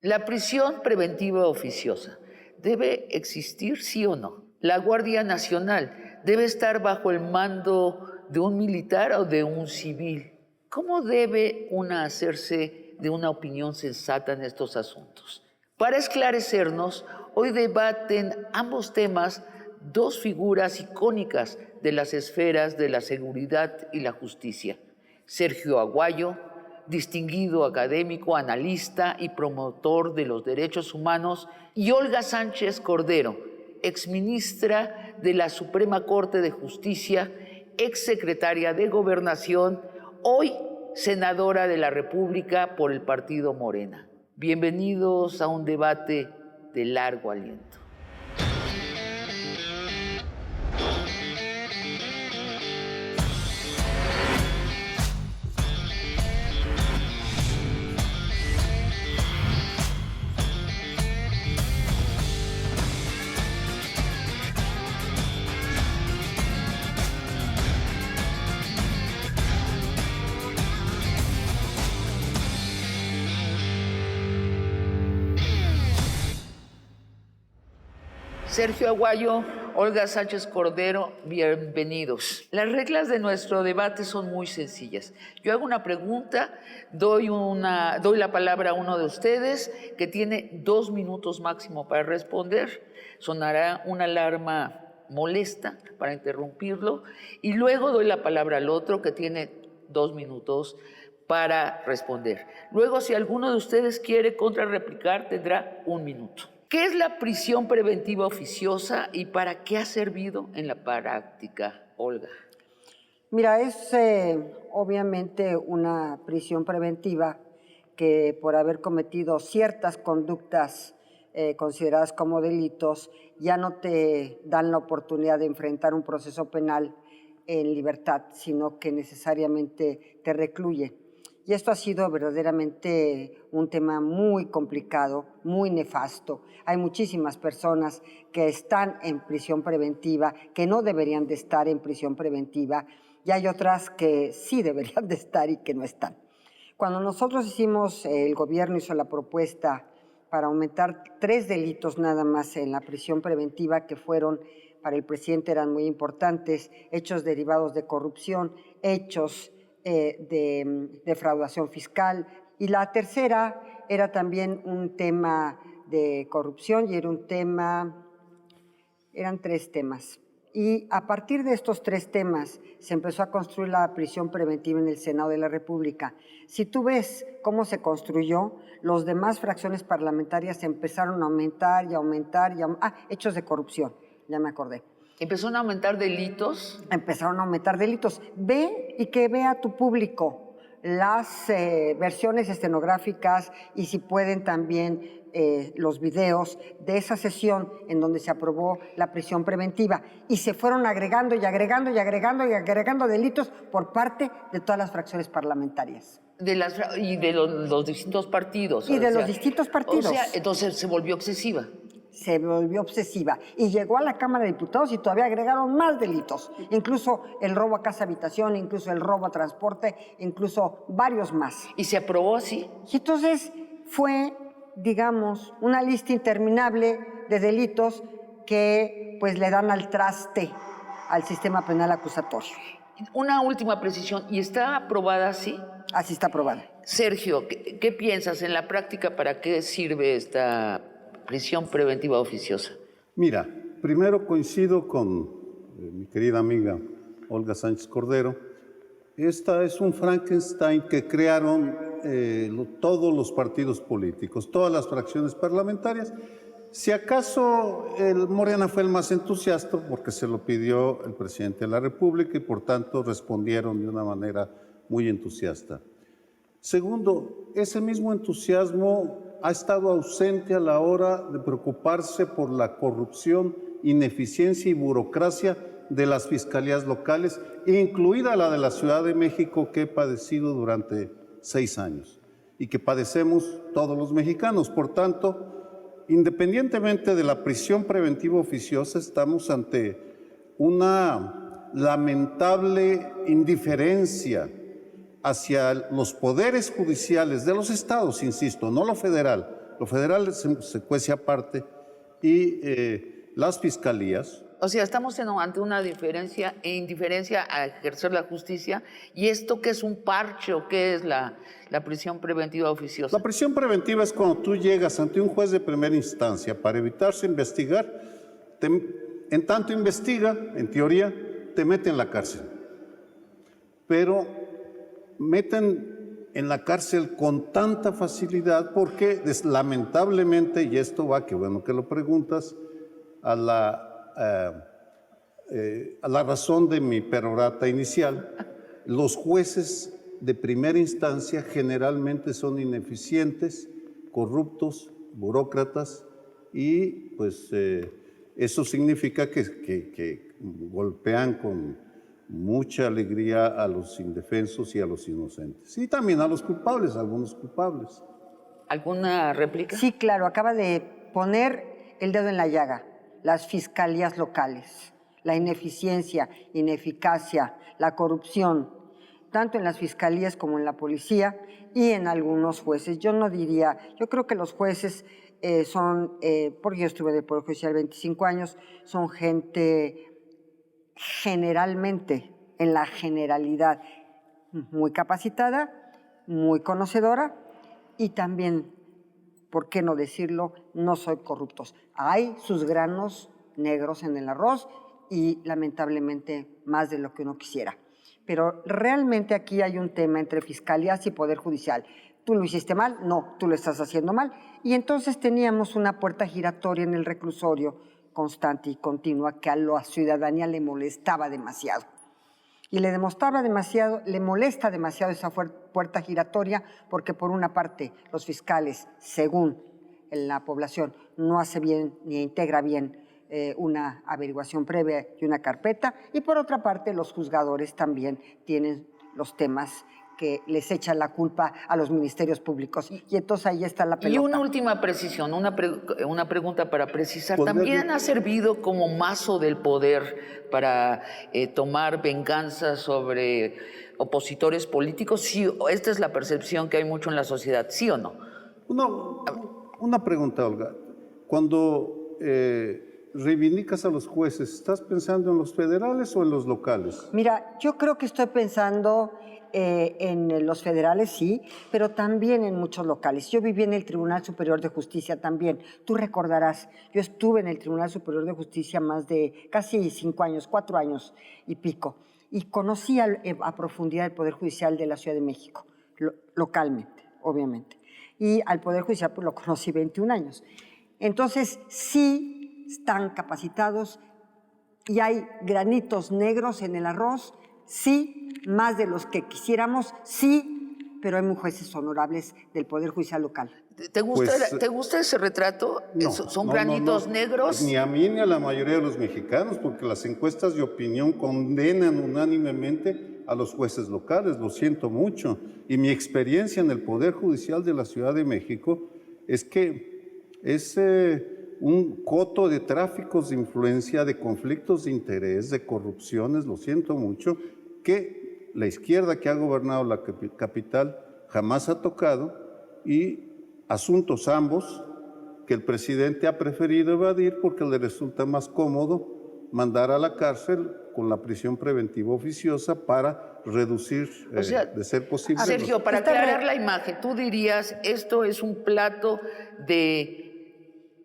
La prisión preventiva oficiosa debe existir, sí o no. La Guardia Nacional debe estar bajo el mando de un militar o de un civil. ¿Cómo debe una hacerse de una opinión sensata en estos asuntos? Para esclarecernos, hoy debaten ambos temas dos figuras icónicas de las esferas de la seguridad y la justicia. Sergio Aguayo, distinguido académico, analista y promotor de los derechos humanos, y Olga Sánchez Cordero, exministra de la Suprema Corte de Justicia, exsecretaria de Gobernación, hoy senadora de la República por el partido Morena. Bienvenidos a un debate de largo aliento. Sergio Aguayo, Olga Sánchez Cordero, bienvenidos. Las reglas de nuestro debate son muy sencillas. Yo hago una pregunta, doy la palabra a uno de ustedes que tiene 2 minutos máximo para responder. Sonará una alarma molesta para interrumpirlo y luego doy la palabra al otro que tiene 2 minutos para responder. Luego, si alguno de ustedes quiere contrarreplicar, tendrá 1 minuto. ¿Qué es la prisión preventiva oficiosa y para qué ha servido en la práctica, Olga? Mira, es obviamente una prisión preventiva que por haber cometido ciertas conductas consideradas como delitos, ya no te dan la oportunidad de enfrentar un proceso penal en libertad, sino que necesariamente te recluye. Y esto ha sido verdaderamente un tema muy complicado, muy nefasto. Hay muchísimas personas que están en prisión preventiva, que no deberían de estar en prisión preventiva, y hay otras que sí deberían de estar y que no están. Cuando nosotros el gobierno hizo la propuesta para aumentar 3 delitos nada más en la prisión preventiva, que fueron, para el presidente eran muy importantes, hechos derivados de corrupción, hechos de defraudación fiscal, y la tercera era también un tema de corrupción y eran 3 temas. Y a partir de estos 3 temas se empezó a construir la prisión preventiva en el Senado de la República. Si tú ves cómo se construyó, los demás fracciones parlamentarias empezaron a aumentar y aumentar hechos de corrupción, ya me acordé. ¿Empezaron a aumentar delitos? Empezaron a aumentar delitos. Ve y que vea tu público las versiones estenográficas y si pueden también los videos de esa sesión en donde se aprobó la prisión preventiva, y se fueron agregando y agregando y agregando y agregando delitos por parte de todas las fracciones parlamentarias. De los distintos partidos. Y de los distintos partidos. O sea, entonces se volvió excesiva. Se volvió obsesiva y llegó a la Cámara de Diputados y todavía agregaron más delitos, incluso el robo a casa habitación, incluso el robo a transporte, incluso varios más. ¿Y se aprobó así? Y entonces fue, digamos, una lista interminable de delitos que pues le dan al traste al sistema penal acusatorio. Una última precisión, ¿y está aprobada así? Así está aprobada. Sergio, ¿qué piensas en la práctica? ¿Para qué sirve esta prisión preventiva oficiosa? Mira, primero coincido con mi querida amiga Olga Sánchez Cordero. Esta es un Frankenstein que crearon todos los partidos políticos, todas las fracciones parlamentarias. Si acaso Morena fue el más entusiasta porque se lo pidió el presidente de la República y por tanto respondieron de una manera muy entusiasta. Segundo, ese mismo entusiasmo ha estado ausente a la hora de preocuparse por la corrupción, ineficiencia y burocracia de las fiscalías locales, incluida la de la Ciudad de México, que he padecido durante 6 años y que padecemos todos los mexicanos. Por tanto, independientemente de la prisión preventiva oficiosa, estamos ante una lamentable indiferencia hacia los poderes judiciales de los estados, insisto, no lo federal, Lo federal se cuece aparte y las fiscalías. O sea, estamos ante una diferencia e indiferencia a ejercer la justicia. ¿Y esto qué es un parche o qué es la prisión preventiva oficiosa? La prisión preventiva es cuando tú llegas ante un juez de primera instancia para evitarse investigar. En tanto investiga, en teoría, te mete en la cárcel. Pero meten en la cárcel con tanta facilidad porque lamentablemente, y esto va, qué bueno que lo preguntas, a la razón de mi perorata inicial, los jueces de primera instancia generalmente son ineficientes, corruptos, burócratas y pues eso significa que golpean con mucha alegría a los indefensos y a los inocentes. Y también a los culpables, a algunos culpables. ¿Alguna réplica? Sí, claro, acaba de poner el dedo en la llaga. Las fiscalías locales, la ineficiencia, ineficacia, la corrupción, tanto en las fiscalías como en la policía y en algunos jueces. Yo no diría, yo creo que los jueces son, porque yo estuve en el Poder Judicial 25 años, son gente generalmente, en la generalidad, muy capacitada, muy conocedora y también, ¿por qué no decirlo?, no soy corruptos. Hay sus granos negros en el arroz y lamentablemente más de lo que uno quisiera. Pero realmente aquí hay un tema entre fiscalías y Poder Judicial. ¿Tú lo hiciste mal? No, tú lo estás haciendo mal. Y entonces teníamos una puerta giratoria en el reclusorio constante y continua que a la ciudadanía le molestaba demasiado. Y le molesta demasiado esa puerta giratoria porque por una parte los fiscales, según la población, no hace bien ni integra bien una averiguación previa y una carpeta, y por otra parte los juzgadores también tienen los temas que les echan la culpa a los ministerios públicos. Y entonces ahí está la pelota. Y una última precisión, una pregunta para precisar. ¿También ha servido como mazo del poder para tomar venganza sobre opositores políticos? Sí, esta es la percepción que hay mucho en la sociedad, ¿sí o no? Una pregunta, Olga. Cuando reivindicas a los jueces, ¿estás pensando en los federales o en los locales? Mira, yo creo que estoy pensando en los federales, sí, pero también en muchos locales. Yo viví en el Tribunal Superior de Justicia también. Tú recordarás, yo estuve en el Tribunal Superior de Justicia más de casi 5 años, 4 años y pico, y conocí a profundidad el Poder Judicial de la Ciudad de México, localmente, obviamente. Y al Poder Judicial pues lo conocí 21 años. Entonces, sí están capacitados y hay granitos negros en el arroz, sí, más de los que quisiéramos, sí, pero hay muy jueces honorables del Poder Judicial local. ¿Te gusta ese retrato? No, ¿Son granitos negros? Ni a mí ni a la mayoría de los mexicanos, porque las encuestas de opinión condenan unánimemente a los jueces locales, lo siento mucho. Y mi experiencia en el Poder Judicial de la Ciudad de México es que es un coto de tráficos de influencia, de conflictos de interés, de corrupciones, lo siento mucho, que la izquierda que ha gobernado la capital jamás ha tocado, y asuntos ambos que el presidente ha preferido evadir porque le resulta más cómodo mandar a la cárcel con la prisión preventiva oficiosa para reducir, o sea, de ser posible. Sergio, para aclarar la imagen, tú dirías, esto es un plato de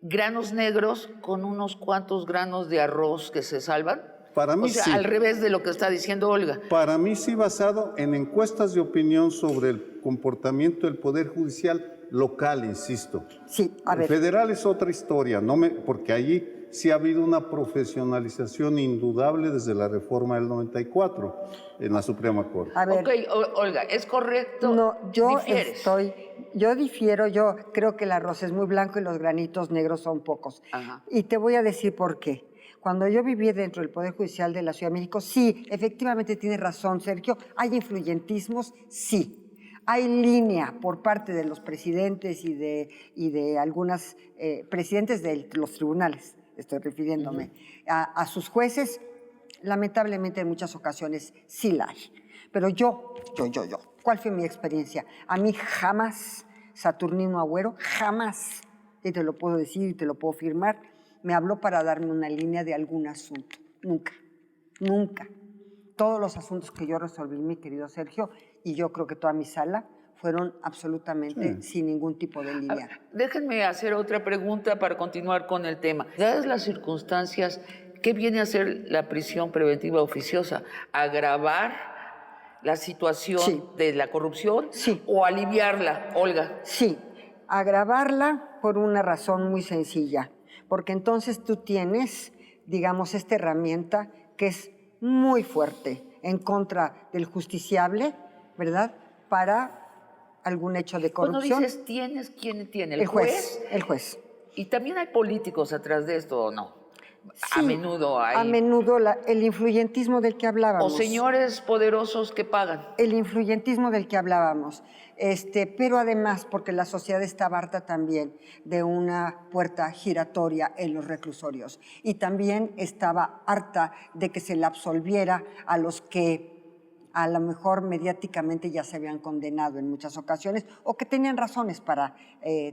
granos negros con unos cuantos granos de arroz que se salvan. Para mí, o sea, sí. Al revés de lo que está diciendo Olga. Para mí sí, basado en encuestas de opinión sobre el comportamiento del Poder Judicial local, insisto. Sí, a ver. El federal es otra historia, porque allí sí ha habido una profesionalización indudable desde la reforma del 94 en la Suprema Corte. A ver. Ok, Olga, ¿es correcto? No, yo ¿Difieres? yo creo que el arroz es muy blanco y los granitos negros son pocos. Ajá. Y te voy a decir por qué. Cuando yo viví dentro del Poder Judicial de la Ciudad de México, sí, efectivamente tiene razón, Sergio, hay influyentismos, sí. Hay línea por parte de los presidentes y de algunas presidentes de los tribunales, estoy refiriéndome, a sus jueces, lamentablemente en muchas ocasiones sí la hay. Pero yo, ¿cuál fue mi experiencia? A mí jamás, Saturnino Agüero, jamás y te lo puedo decir y te lo puedo firmar, me habló para darme una línea de algún asunto. Nunca, nunca. Todos los asuntos que yo resolví, mi querido Sergio, y yo creo que toda mi sala, fueron absolutamente sin ningún tipo de línea. Déjenme hacer otra pregunta para continuar con el tema. Dadas las circunstancias, ¿qué viene a ser la prisión preventiva oficiosa? ¿Agravar la situación de la corrupción o aliviarla, Olga? Sí, agravarla por una razón muy sencilla, porque entonces tú tienes, digamos, esta herramienta que es muy fuerte en contra del justiciable, ¿verdad? Para algún hecho de corrupción. Cuando dices tienes, ¿quién tiene? ¿El juez? El juez. ¿Y también hay políticos atrás de esto o no? Sí, a menudo hay. A menudo el influyentismo del que hablábamos. O señores poderosos que pagan. El influyentismo del que hablábamos. Pero además, porque la sociedad estaba harta también de una puerta giratoria en los reclusorios. Y también estaba harta de que se le absolviera a los que a lo mejor mediáticamente ya se habían condenado en muchas ocasiones o que tenían razones para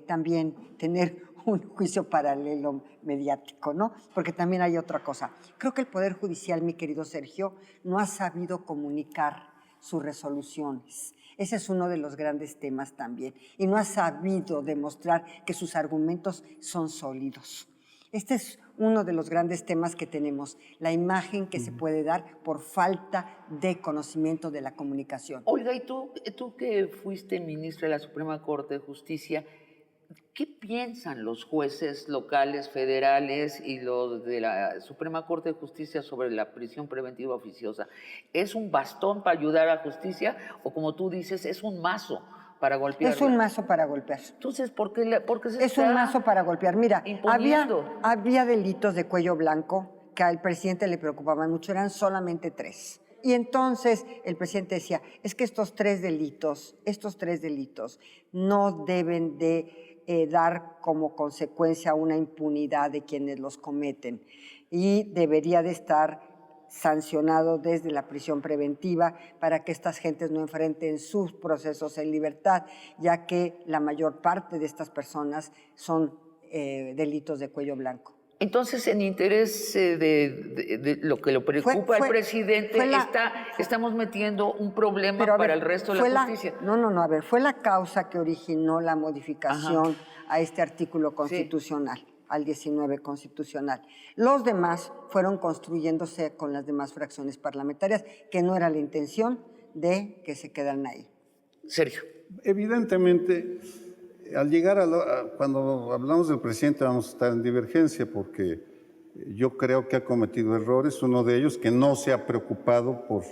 también tener un juicio paralelo mediático, ¿no? Porque también hay otra cosa. Creo que el Poder Judicial, mi querido Sergio, no ha sabido comunicar sus resoluciones. Ese es uno de los grandes temas también. Y no ha sabido demostrar que sus argumentos son sólidos. Este es uno de los grandes temas que tenemos, la imagen que se puede dar por falta de conocimiento de la comunicación. Olga, y tú que fuiste ministra de la Suprema Corte de Justicia, ¿qué piensan los jueces locales, federales y los de la Suprema Corte de Justicia sobre la prisión preventiva oficiosa? ¿Es un bastón para ayudar a la justicia o, como tú dices, es un mazo para golpear? Es un mazo para golpear. Entonces, ¿por qué se es un mazo para golpear? Mira, había delitos de cuello blanco que al presidente le preocupaban mucho, eran solamente 3. Y entonces el presidente decía, es que estos tres delitos no deben de dar como consecuencia una impunidad de quienes los cometen y debería de estar sancionado desde la prisión preventiva para que estas gentes no enfrenten sus procesos en libertad, ya que la mayor parte de estas personas son delitos de cuello blanco. Entonces, en interés de lo que lo preocupa al presidente, estamos metiendo un problema para el resto de la justicia. No, a ver, fue la causa que originó la modificación a este artículo constitucional, al 19 constitucional. Los demás fueron construyéndose con las demás fracciones parlamentarias, que no era la intención de que se quedaran ahí. Sergio. Evidentemente, al llegar cuando hablamos del presidente vamos a estar en divergencia porque yo creo que ha cometido errores. Uno de ellos, que no se ha preocupado por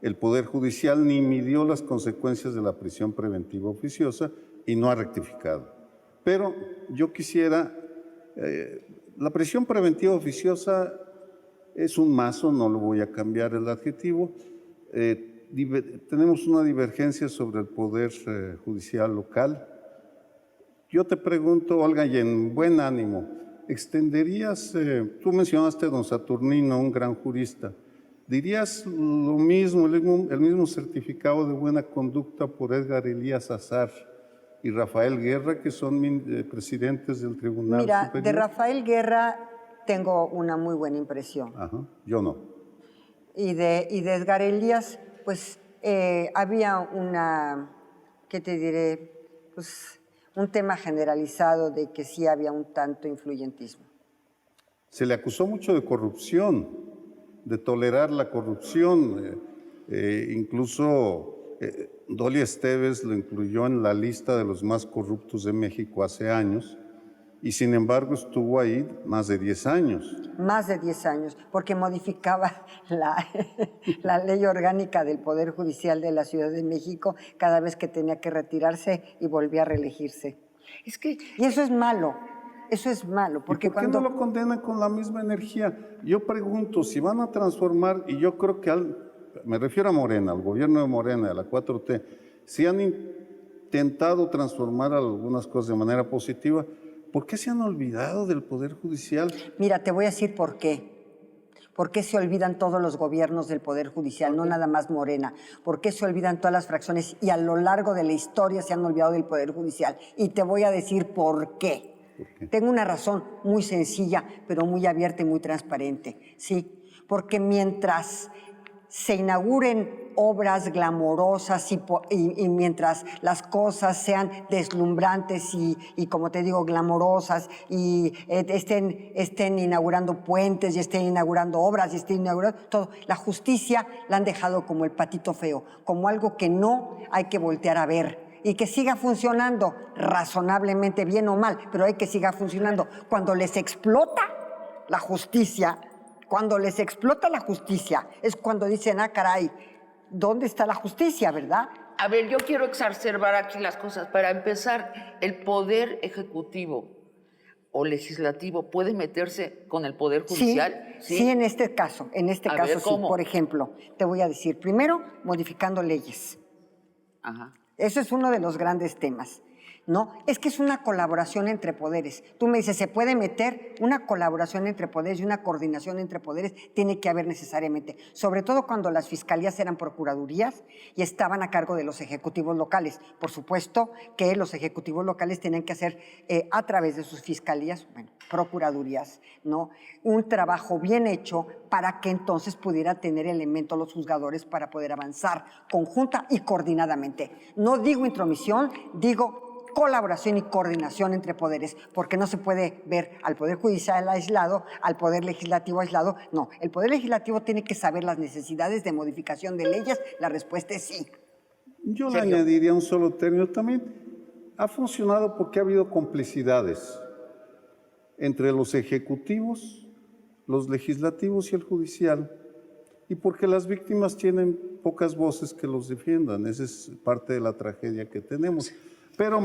el Poder Judicial ni midió las consecuencias de la prisión preventiva oficiosa y no ha rectificado. Pero yo quisiera, la prisión preventiva oficiosa es un mazo, no lo voy a cambiar el adjetivo. Tenemos una divergencia sobre el Poder Judicial local. Yo te pregunto, Olga, y en buen ánimo, ¿extenderías, tú mencionaste a don Saturnino, un gran jurista, dirías lo mismo, el mismo certificado de buena conducta por Edgar Elías Azar y Rafael Guerra, que son presidentes del Tribunal Superior? Mira, de Rafael Guerra tengo una muy buena impresión. Ajá, yo no. Y de Edgar Elías, pues había una, ¿qué te diré? Pues un tema generalizado de que sí había un tanto influyentismo. Se le acusó mucho de corrupción, de tolerar la corrupción. Incluso Dolly Esteves lo incluyó en la lista de los más corruptos de México hace años y sin embargo estuvo ahí más de 10 años. Más de 10 años, porque modificaba la ley orgánica del Poder Judicial de la Ciudad de México cada vez que tenía que retirarse y volvía a reelegirse. Y eso es malo. Eso es malo, porque ¿Y por qué no lo condenan con la misma energía? Yo pregunto, si van a transformar, y yo creo que me refiero a Morena, al gobierno de Morena, a la 4T, si han intentado transformar algunas cosas de manera positiva, ¿por qué se han olvidado del Poder Judicial? Mira, te voy a decir por qué. ¿Por qué se olvidan todos los gobiernos del Poder Judicial, no nada más Morena? ¿Por qué se olvidan todas las fracciones y a lo largo de la historia se han olvidado del Poder Judicial? Y te voy a decir por qué. ¿Por qué? Tengo una razón muy sencilla, pero muy abierta y muy transparente, ¿sí? Porque mientras se inauguren obras glamorosas y mientras las cosas sean deslumbrantes y como te digo, glamorosas y estén inaugurando puentes y estén inaugurando obras y estén inaugurando todo, la justicia la han dejado como el patito feo, como algo que no hay que voltear a ver y que siga funcionando razonablemente bien o mal, pero hay que siga funcionando. Cuando les explota la justicia, es cuando dicen, ah, caray, ¿dónde está la justicia, verdad? A ver, yo quiero exacerbar aquí las cosas. Para empezar, el poder ejecutivo o legislativo puede meterse con el poder judicial. Sí, en este caso, A ver, sí. ¿cómo? Por ejemplo, te voy a decir, primero, modificando leyes. Ajá. Eso es uno de los grandes temas, ¿no? Es que es una colaboración entre poderes. Tú me dices, ¿se puede meter una colaboración entre poderes y una coordinación entre poderes? Tiene que haber necesariamente, sobre todo cuando las fiscalías eran procuradurías y estaban a cargo de los ejecutivos locales. Por supuesto que los ejecutivos locales tienen que hacer a través de sus fiscalías, bueno, procuradurías, ¿no? Un trabajo bien hecho para que entonces pudiera tener elementos los juzgadores para poder avanzar conjunta y coordinadamente. No digo intromisión, digo colaboración y coordinación entre poderes, porque no se puede ver al Poder Judicial aislado, al Poder Legislativo aislado. No, el Poder Legislativo tiene que saber las necesidades de modificación de leyes. La respuesta es sí. Yo le Sergio. añadiría un solo término también. Ha funcionado porque ha habido complicidades entre los ejecutivos, los legislativos y el judicial, y porque las víctimas tienen pocas voces que los defiendan. Esa es parte de la tragedia que tenemos. Pero,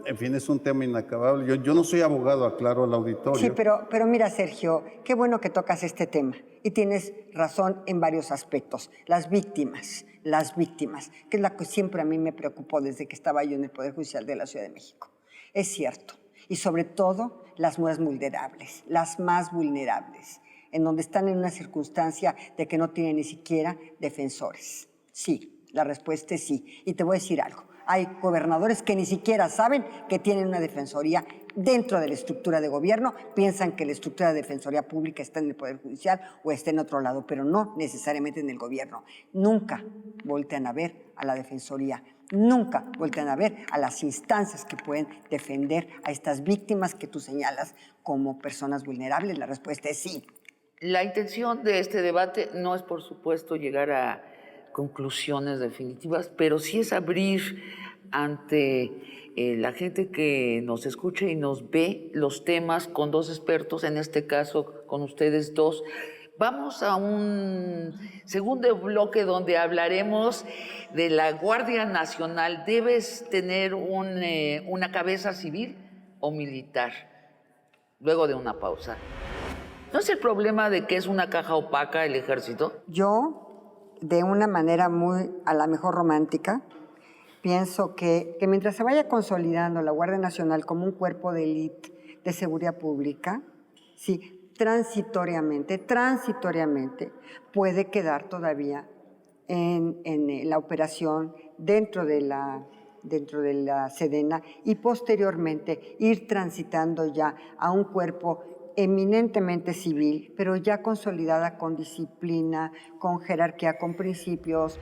en fin, es un tema inacabable. Yo no soy abogado, aclaro al auditorio. Sí, pero mira, Sergio, qué bueno que tocas este tema. Y tienes razón en varios aspectos. Las víctimas, que es la que siempre a mí me preocupó desde que estaba yo en el Poder Judicial de la Ciudad de México. Es cierto. Y sobre todo, las más vulnerables, en donde están en una circunstancia de que no tienen ni siquiera defensores. Sí, la respuesta es sí. Y te voy a decir algo. Hay gobernadores que ni siquiera saben que tienen una defensoría dentro de la estructura de gobierno, piensan que la estructura de defensoría pública está en el Poder Judicial o está en otro lado, pero no necesariamente en el gobierno. Nunca voltean a ver a la defensoría, nunca voltean a ver a las instancias que pueden defender a estas víctimas que tú señalas como personas vulnerables. La respuesta es sí. La intención de este debate no es, por supuesto, llegar a conclusiones definitivas, pero sí es abrir ante la gente que nos escucha y nos ve los temas con dos expertos, en este caso con ustedes dos. Vamos a un segundo bloque donde hablaremos de la Guardia Nacional. ¿Debes tener una cabeza civil o militar? Luego de una pausa. ¿No es el problema de que es una caja opaca el ejército? Yo, de una manera muy, a la mejor romántica, pienso que mientras se vaya consolidando la Guardia Nacional como un cuerpo de élite de seguridad pública, sí, transitoriamente, puede quedar todavía en la operación dentro de la Sedena y posteriormente ir transitando ya a un cuerpo eminentemente civil, pero ya consolidada con disciplina, con jerarquía, con principios.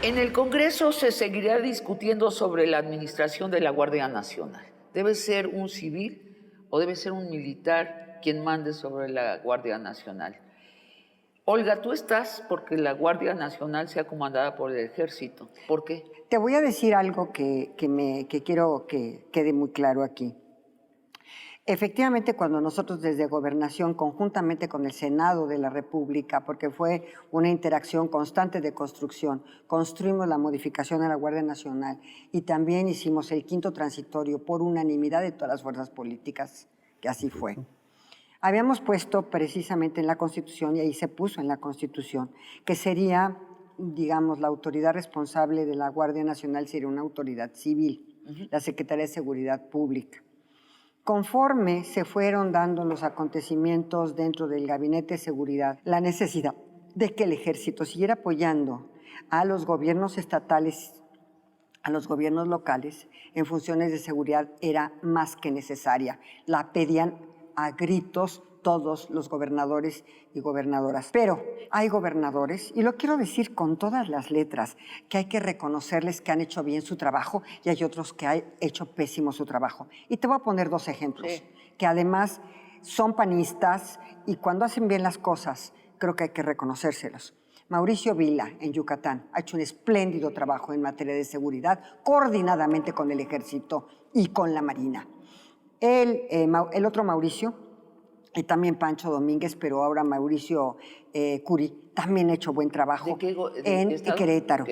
En el Congreso se seguirá discutiendo sobre la administración de la Guardia Nacional. ¿Debe ser un civil o debe ser un militar quien mande sobre la Guardia Nacional? Olga, tú estás porque la Guardia Nacional sea comandada por el Ejército. ¿Por qué? Te voy a decir algo que quiero que quede muy claro aquí. Efectivamente, cuando nosotros desde Gobernación, conjuntamente con el Senado de la República, porque fue una interacción constante de construcción, construimos la modificación a la Guardia Nacional y también hicimos el quinto transitorio por unanimidad de todas las fuerzas políticas, que así fue. Habíamos puesto precisamente en la Constitución, y ahí se puso en la Constitución, que sería, digamos, la autoridad responsable de la Guardia Nacional sería una autoridad civil, la Secretaría de Seguridad Pública. Conforme se fueron dando los acontecimientos dentro del Gabinete de Seguridad, la necesidad de que el ejército siguiera apoyando a los gobiernos estatales, a los gobiernos locales en funciones de seguridad era más que necesaria. La pedían a gritos todos los gobernadores y gobernadoras. Pero hay gobernadores, y lo quiero decir con todas las letras, que hay que reconocerles que han hecho bien su trabajo y hay otros que han hecho pésimo su trabajo. Y te voy a poner dos ejemplos, que además son panistas y cuando hacen bien las cosas, creo que hay que reconocérselos. Mauricio Vila, en Yucatán, ha hecho un espléndido trabajo en materia de seguridad, coordinadamente con el Ejército y con la Marina. El otro Mauricio, y también Pancho Domínguez, pero ahora Mauricio Curi, también ha hecho buen trabajo en Querétaro.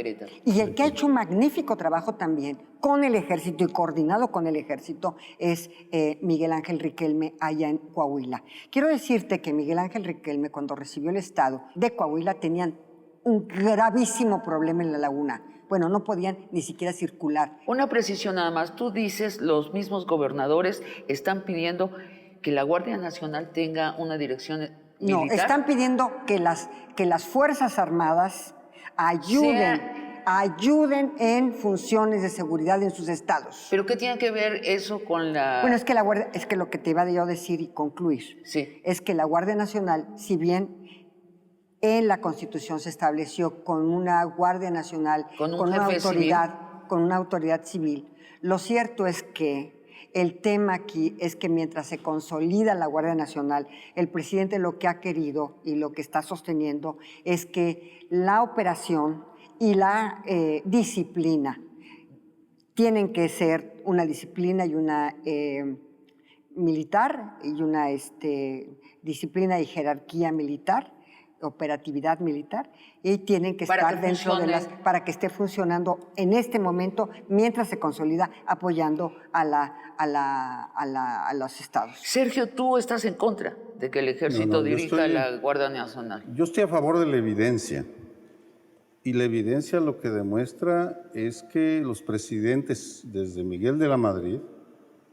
Y el que ha hecho un magnífico trabajo también con el Ejército y coordinado con el Ejército es Miguel Ángel Riquelme allá en Coahuila. Quiero decirte que Miguel Ángel Riquelme, cuando recibió el Estado de Coahuila, tenían un gravísimo problema en la laguna. Bueno, no podían ni siquiera circular. Una precisión nada más. Tú dices, los mismos gobernadores están pidiendo que la Guardia Nacional tenga una dirección militar. No, están pidiendo que las Fuerzas Armadas ayuden en funciones de seguridad en sus estados. ¿Pero qué tiene que ver eso con la...? Bueno, es que lo que te iba yo a decir y concluir, es que la Guardia Nacional, si bien en la Constitución se estableció con una Guardia Nacional, con una autoridad civil, lo cierto es que el tema aquí es que mientras se consolida la Guardia Nacional, el presidente lo que ha querido y lo que está sosteniendo es que la operación y la disciplina tienen que ser una disciplina y una militar y una disciplina y jerarquía militar, operatividad militar, y tienen que estar dentro de para que esté funcionando en este momento mientras se consolida apoyando a los estados. Sergio, tú estás en contra de que el ejército dirija la Guardia Nacional. Yo estoy a favor de la evidencia. Y la evidencia lo que demuestra es que los presidentes, desde Miguel de la Madrid,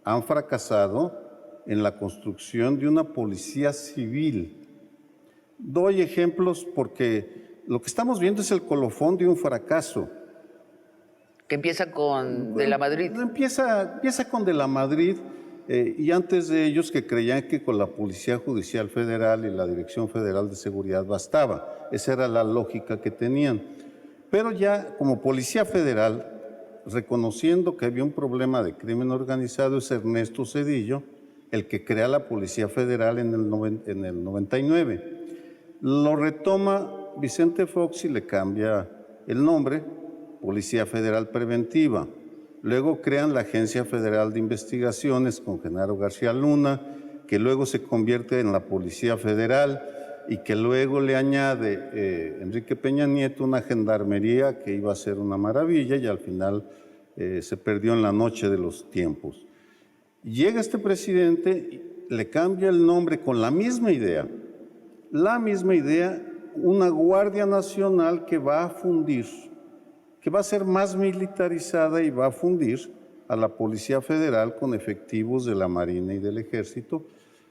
han fracasado en la construcción de una policía civil. Doy ejemplos porque lo que estamos viendo es el colofón de un fracaso. Que empieza con De la Madrid. Empieza con De la Madrid y antes de ellos que creían que con la Policía Judicial Federal y la Dirección Federal de Seguridad bastaba. Esa era la lógica que tenían. Pero ya como Policía Federal, reconociendo que había un problema de crimen organizado, es Ernesto Zedillo el que crea la Policía Federal en el 99. Lo retoma Vicente Fox y le cambia el nombre, Policía Federal Preventiva. Luego crean la Agencia Federal de Investigaciones con Genaro García Luna, que luego se convierte en la Policía Federal y que luego le añade Enrique Peña Nieto una gendarmería que iba a ser una maravilla y al final se perdió en la noche de los tiempos. Llega este presidente, le cambia el nombre con la misma idea, una Guardia Nacional que va a fundir, que va a ser más militarizada y va a fundir a la Policía Federal con efectivos de la Marina y del Ejército.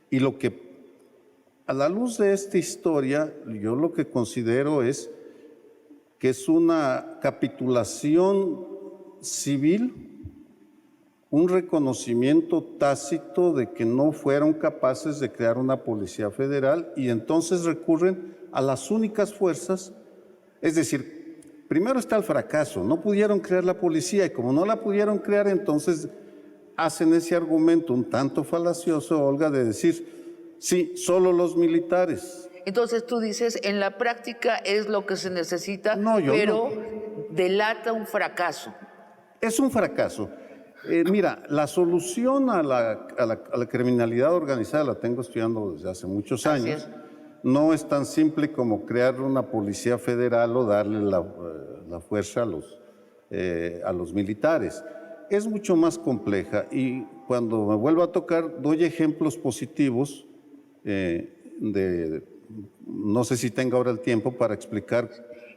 Y lo que, a la luz de esta historia, yo lo que considero es que es una capitulación civil, un reconocimiento tácito de que no fueron capaces de crear una policía federal y entonces recurren a las únicas fuerzas, es decir, primero está el fracaso, no pudieron crear la policía y como no la pudieron crear, entonces hacen ese argumento un tanto falacioso, Olga, de decir, sí, solo los militares. Entonces tú dices, en la práctica es lo que se necesita, pero delata un fracaso. Es un fracaso. Mira, la solución a la criminalidad organizada la tengo estudiando desde hace muchos años. No es tan simple como crear una policía federal o darle la fuerza a los militares. Es mucho más compleja y cuando me vuelva a tocar doy ejemplos positivos no sé si tenga ahora el tiempo para explicar.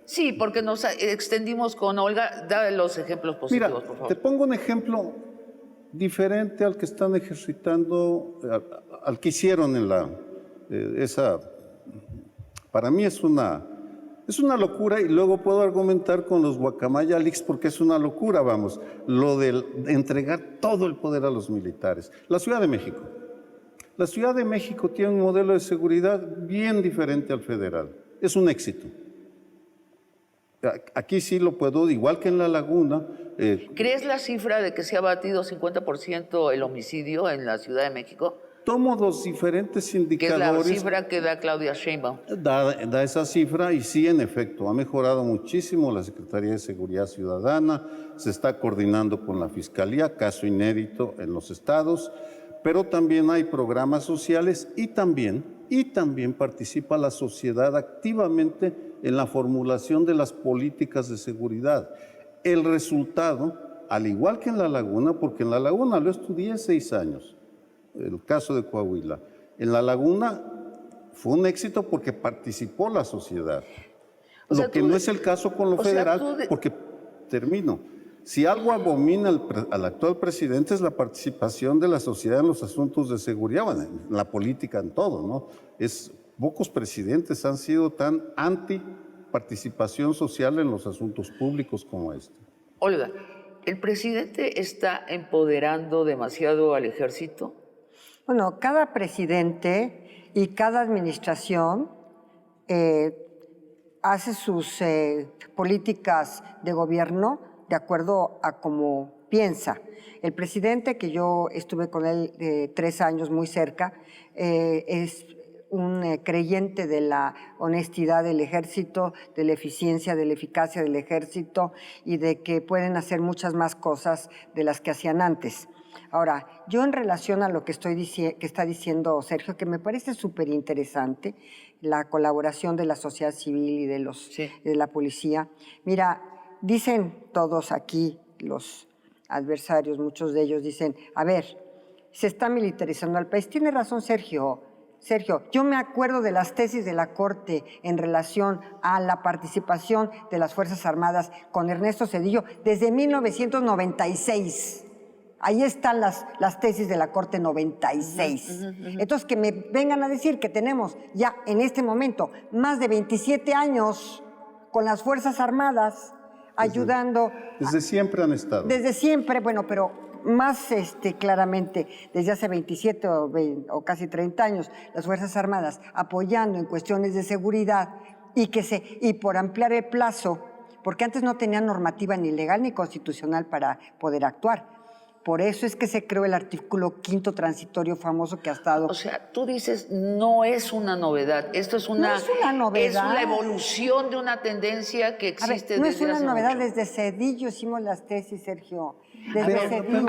Sí, porque nos extendimos con Olga. Da los ejemplos positivos, por favor. Te pongo un ejemplo diferente al que están ejercitando, al que hicieron en esa. Para mí es una locura, y luego puedo argumentar con los Guacamaya Leaks porque es una locura, vamos, lo de entregar todo el poder a los militares. La Ciudad de México. La Ciudad de México tiene un modelo de seguridad bien diferente al federal. Es un éxito. Aquí sí lo puedo, igual que en La Laguna. ¿Crees la cifra de que se ha batido 50% el homicidio en la Ciudad de México? Tomo los diferentes Que es indicadores. la cifra que da Claudia Sheinbaum. Da esa cifra y sí, en efecto, ha mejorado muchísimo la Secretaría de Seguridad Ciudadana, se está coordinando con la Fiscalía, caso inédito en los estados, pero también hay programas sociales y también participa la sociedad activamente en la formulación de las políticas de seguridad. El resultado, al igual que en La Laguna, porque en La Laguna lo estudié 6 años, el caso de Coahuila. En La Laguna fue un éxito porque participó la sociedad. O sea, Lo que no es el caso con lo federal, porque, termino, si algo abomina al actual presidente es la participación de la sociedad en los asuntos de seguridad, bueno, en la política, en todo, ¿no? Pocos presidentes han sido tan anti-participación social en los asuntos públicos como este. Olga, ¿el presidente está empoderando demasiado al ejército? Bueno, cada presidente y cada administración hace sus políticas de gobierno de acuerdo a cómo piensa. El presidente, que yo estuve con él 3 años muy cerca, es un creyente de la honestidad del ejército, de la eficiencia, de la eficacia del ejército y de que pueden hacer muchas más cosas de las que hacían antes. Ahora, yo en relación a lo que está diciendo Sergio, que me parece súper interesante, la colaboración de la sociedad civil y de la policía. Mira, dicen todos aquí, los adversarios, muchos de ellos dicen, a ver, se está militarizando al país. Tiene razón Sergio, yo me acuerdo de las tesis de la Corte en relación a la participación de las Fuerzas Armadas con Ernesto Zedillo desde 1996. Ahí están las tesis de la Corte 96. Entonces, que me vengan a decir que tenemos ya en este momento más de 27 años con las Fuerzas Armadas ayudando. Desde siempre han estado. Desde siempre, bueno, pero más claramente desde hace 27 o casi 30 años, las Fuerzas Armadas apoyando en cuestiones de seguridad y por ampliar el plazo, porque antes no tenían normativa ni legal ni constitucional para poder actuar. Por eso es que se creó el artículo 5º transitorio famoso que ha estado. O sea, tú dices, no es una novedad. Esto es una, no es una novedad. Es una evolución de una tendencia que existe no desde hace es una novedad. mucho. Desde Zedillo hicimos las tesis, Sergio.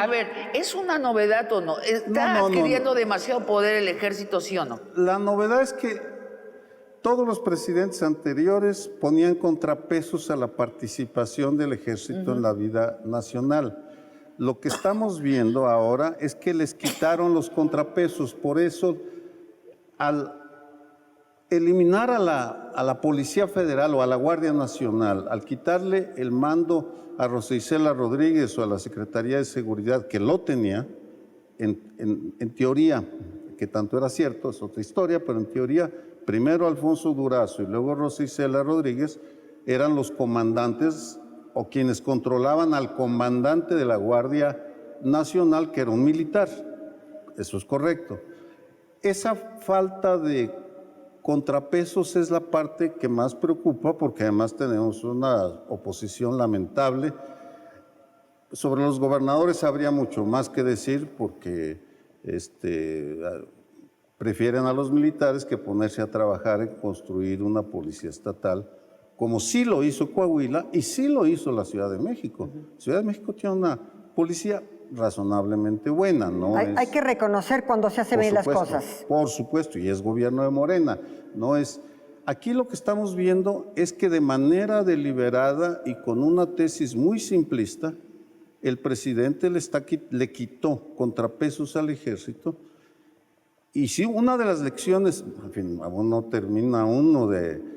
A ver, ¿es una novedad o no? ¿Está adquiriendo demasiado poder el ejército, sí o no? La novedad es que todos los presidentes anteriores ponían contrapesos a la participación del ejército en la vida nacional. Lo que estamos viendo ahora es que les quitaron los contrapesos. Por eso, al eliminar a la Policía Federal o a la Guardia Nacional, al quitarle el mando a Rosa Isela Rodríguez o a la Secretaría de Seguridad, que lo tenía, en teoría, que tanto era cierto, es otra historia, pero en teoría, primero Alfonso Durazo y luego Rosa Isela Rodríguez eran los comandantes o quienes controlaban al comandante de la Guardia Nacional, que era un militar. Eso es correcto. Esa falta de contrapesos es la parte que más preocupa, porque además tenemos una oposición lamentable. Sobre los gobernadores habría mucho más que decir, porque prefieren a los militares que ponerse a trabajar en construir una policía estatal, como sí lo hizo Coahuila y sí lo hizo la Ciudad de México. Ciudad de México tiene una policía razonablemente buena, ¿no? Hay que reconocer cuando se hacen bien las cosas. Por supuesto, y es gobierno de Morena. No es. Aquí lo que estamos viendo es que de manera deliberada y con una tesis muy simplista, el presidente le quitó contrapesos al ejército. Y sí, una de las lecciones, en fin, aún no termina uno de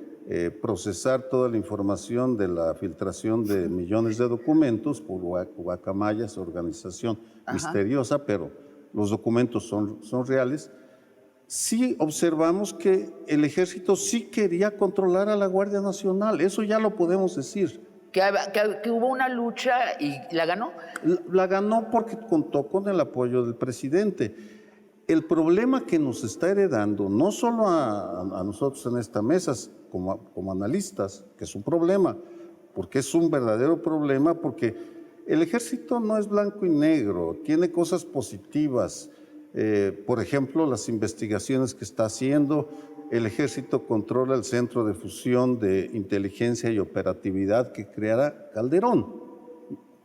procesar toda la información de la filtración de millones de documentos por Guacamayas, organización misteriosa, pero los documentos son reales. Sí observamos que el ejército sí quería controlar a la Guardia Nacional, eso ya lo podemos decir. Que hubo una lucha y la ganó. La ganó porque contó con el apoyo del presidente. El problema que nos está heredando, no solo a nosotros en esta mesa, como analistas, que es un problema, porque es un verdadero problema, porque el ejército no es blanco y negro, tiene cosas positivas. Por ejemplo, las investigaciones que está haciendo, el ejército controla el Centro de Fusión de Inteligencia y Operatividad que creará Calderón.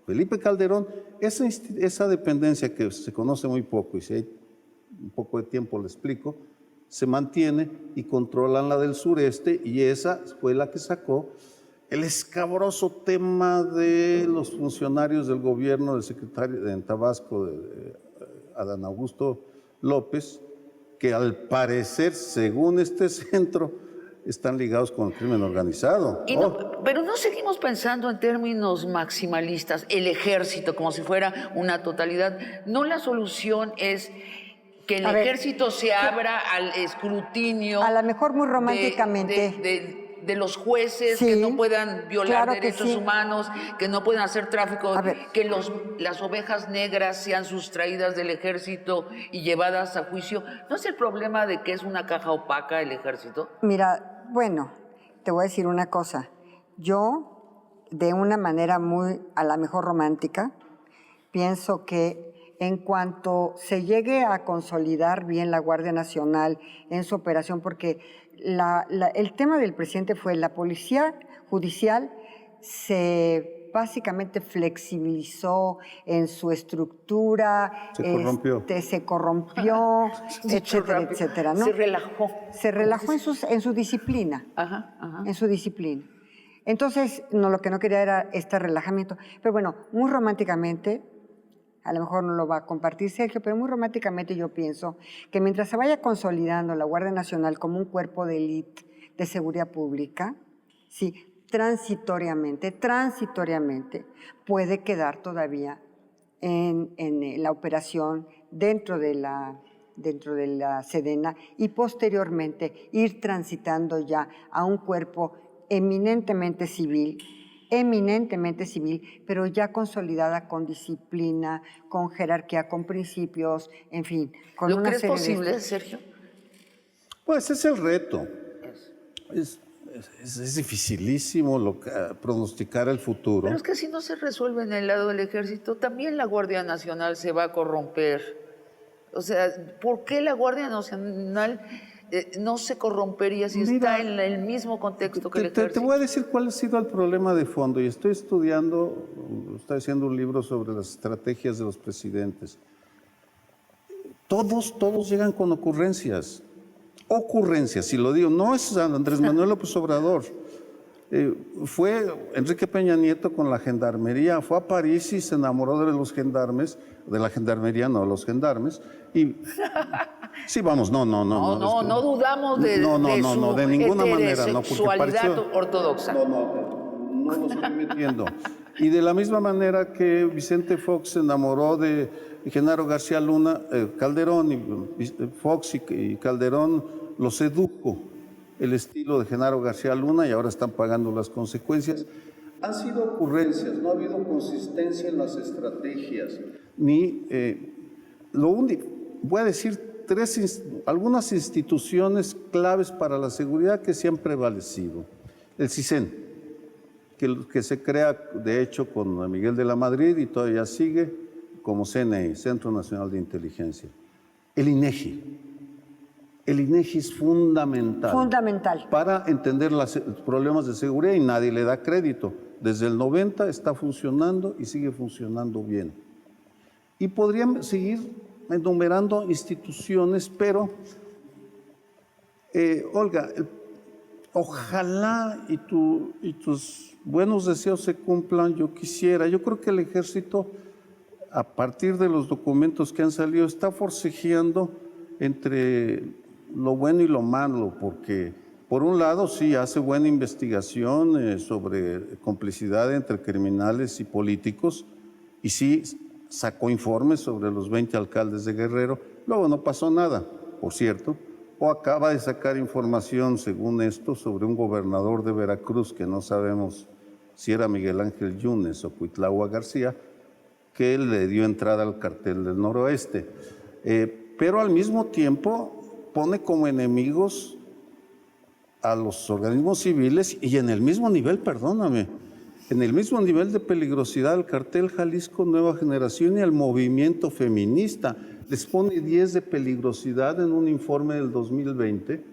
Felipe Calderón, esa dependencia que se conoce muy poco, y si hay un poco de tiempo le explico, se mantiene y controlan la del sureste, y esa fue la que sacó el escabroso tema de los funcionarios del gobierno del secretario en Tabasco, Adán Augusto López, que al parecer, según este centro, están ligados con el crimen organizado. Pero no seguimos pensando en términos maximalistas, el ejército como si fuera una totalidad. No, la solución es que el ejército se abra al escrutinio. A lo mejor muy románticamente. De los jueces, que no puedan violar derechos humanos, que no puedan hacer tráfico, que las ovejas negras sean sustraídas del ejército y llevadas a juicio. ¿No es el problema de que es una caja opaca el ejército? Mira, bueno, te voy a decir una cosa. Yo, de una manera muy, a lo mejor romántica, pienso que en cuanto se llegue a consolidar bien la Guardia Nacional en su operación, porque el tema del presidente fue la policía judicial se básicamente flexibilizó en su estructura, se corrompió, etcétera, etcétera, ¿no? Se relajó en su disciplina, en su disciplina. Entonces, lo que no quería era este relajamiento. Pero bueno, muy románticamente, a lo mejor no lo va a compartir Sergio, pero muy románticamente yo pienso que mientras se vaya consolidando la Guardia Nacional como un cuerpo de élite de seguridad pública, sí, transitoriamente, puede quedar todavía en la operación dentro de la Sedena y posteriormente ir transitando ya a un cuerpo eminentemente civil, pero ya consolidada con disciplina, con jerarquía, con principios, en fin. Con ¿Lo crees posible, Sergio? Pues es el reto. Es dificilísimo pronosticar el futuro. Pero es que si no se resuelve en el lado del ejército, también la Guardia Nacional se va a corromper. O sea, ¿por qué la Guardia Nacional no se corrompería si está en el mismo contexto que el ejército? Te voy a decir cuál ha sido el problema de fondo, y estoy haciendo un libro sobre las estrategias de los presidentes. Todos llegan con ocurrencias, si lo digo, no es Andrés Manuel López Obrador, fue Enrique Peña Nieto con la gendarmería, fue a París y se enamoró de los gendarmes, de la gendarmería, no de los gendarmes, y sí, vamos, no dudamos de su de ninguna manera, heterosexualidad ortodoxa. No lo estoy metiendo. Y de la misma manera que Vicente Fox se enamoró de Genaro García Luna, Calderón, y Fox y Calderón lo sedujo el estilo de Genaro García Luna, y ahora están pagando las consecuencias. Han sido ocurrencias, no ha habido consistencia en las estrategias, ni lo único, voy a decir algunas instituciones claves para la seguridad que sí han prevalecido. El CISEN, que se crea de hecho con Miguel de la Madrid y todavía sigue como CNI, Centro Nacional de Inteligencia. El INEGI. El INEGI es fundamental para entender los problemas de seguridad y nadie le da crédito. Desde el 90 está funcionando y sigue funcionando bien. Y podrían seguir enumerando instituciones, pero, Olga, ojalá y tus buenos deseos se cumplan. Yo creo que el ejército, a partir de los documentos que han salido, está forcejeando entre lo bueno y lo malo, porque Por un lado, sí, hace buena investigación sobre complicidad entre criminales y políticos, y sí sacó informes sobre los 20 alcaldes de Guerrero. Luego no pasó nada, por cierto. O acaba de sacar información, según esto, sobre un gobernador de Veracruz, que no sabemos si era Miguel Ángel Yunes o Cuitlahua García, que le dio entrada al cartel del Noroeste. Pero al mismo tiempo pone como enemigos a los organismos civiles y en el mismo nivel, perdóname, en el mismo nivel de peligrosidad al cartel Jalisco Nueva Generación y al movimiento feminista. Les pone 10 de peligrosidad en un informe del 2020